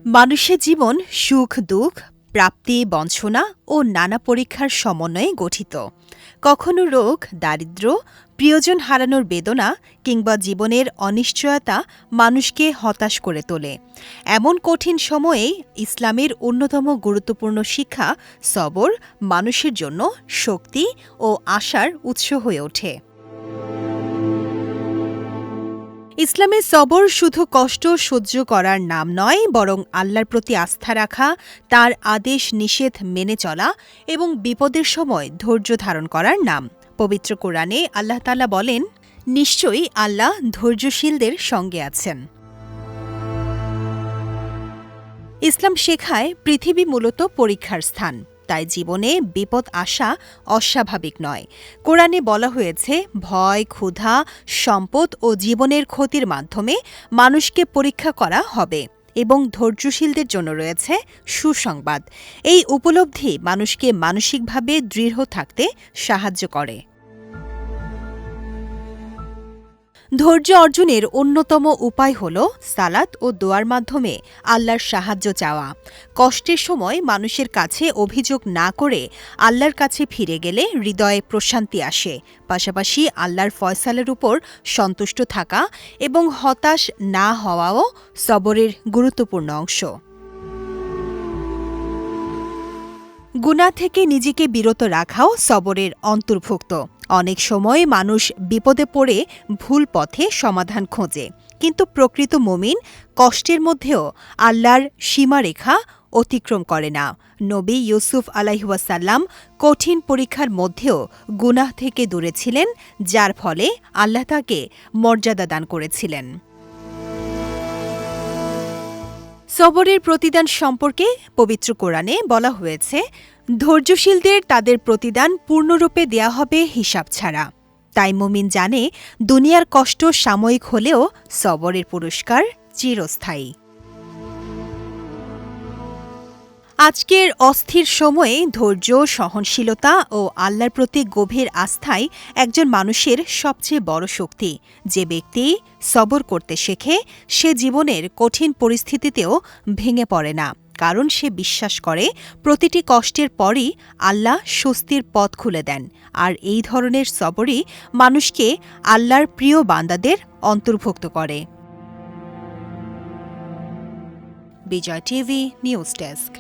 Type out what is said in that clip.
মানুষের জীবন সুখ দুঃখ, প্রাপ্তি বঞ্চনা ও নানা পরীক্ষার সমন্বয়ে গঠিত। কখনো রোগ, দারিদ্র্য, প্রিয়জন হারানোর বেদনা কিংবা জীবনের অনিশ্চয়তা মানুষকে হতাশ করে তোলে। এমন কঠিন সময়েই ইসলামের অন্যতম গুরুত্বপূর্ণ শিক্ষা সবর মানুষের জন্য শক্তি ও আশার উৎস হয়ে ওঠে। ইসলামে সবর শুধু কষ্ট সহ্য করার নাম নয়, বরং আল্লাহর প্রতি আস্থা রাখা, তার আদেশ নিষেধ মেনে চলা এবং বিপদের সময় ধৈর্য ধারণ করার নাম। পবিত্র কোরআনে আল্লাহ তাআলা বলেন, নিশ্চয়ই আল্লাহ ধৈর্যশীলদের সঙ্গে আছেন। ইসলাম শেখায় পৃথিবী মূলত পরীক্ষার স্থান, তাই জীবনে বিপদ আসা অস্বাভাবিক নয়। কোরআনে বলা হয়েছে, ভয়, ক্ষুধা, সম্পদ ও জীবনের ক্ষতির মাধ্যমে মানুষকে পরীক্ষা করা হবে এবং ধৈর্যশীলদের জন্য রয়েছে সুসংবাদ। এই উপলব্ধি মানুষকে মানসিকভাবে দৃঢ় থাকতে সাহায্য করে। ধৈর্য অর্জনের অন্যতম উপায় হল সালাত ও দোয়ার মাধ্যমে আল্লাহর সাহায্য চাওয়া। কষ্টের সময় মানুষের কাছে অভিযোগ না করে আল্লাহর কাছে ফিরে গেলে হৃদয়ে প্রশান্তি আসে। পাশাপাশি আল্লাহর ফয়সালের উপর সন্তুষ্ট থাকা এবং হতাশ না হওয়াও সবরের গুরুত্বপূর্ণ অংশ। গুনাহ থেকে নিজেকে বিরত রাখাও সবরের অন্তর্ভুক্ত। অনেক সময় মানুষ বিপদে পড়ে ভুল পথে সমাধান খোঁজে, কিন্তু প্রকৃত মুমিন কষ্টের মধ্যেও আল্লাহর সীমারেখা অতিক্রম করে না। নবী ইউসুফ আলাইহিওয়াসাল্লাম কঠিন পরীক্ষার মধ্যেও গুনাহ থেকে দূরে ছিলেন, যার ফলে আল্লাহ তাকে মর্যাদা দান করেছিলেন। সবরের প্রতিদান সম্পর্কে পবিত্র কোরআনে বলা হয়েছে, ধৈর্যশীলদের তাদের প্রতিদান পূর্ণরূপে দেয়া হবে হিসাব ছাড়া। তাই মুমিন জানে, দুনিয়ার কষ্ট সাময়িক হলেও সবরের পুরস্কার চিরস্থায়ী। আজকের অস্থির সময়ে ধৈর্য, সহনশীলতা ও আল্লাহর প্রতি গভীর আস্থাই একজন মানুষের সবচেয়ে বড় শক্তি। যে ব্যক্তি সবর করতে শেখে, সে জীবনের কঠিন পরিস্থিতিতেও ভেঙে পড়ে না, কারণ সে বিশ্বাস করে প্রতিটি কষ্টের পরই আল্লাহ স্বস্তির পথ খুলে দেন। আর এই ধরনের সবরই মানুষকে আল্লাহর প্রিয় বান্দাদের অন্তর্ভুক্ত করে। বিজয় টিভি নিউজ ডেস্ক।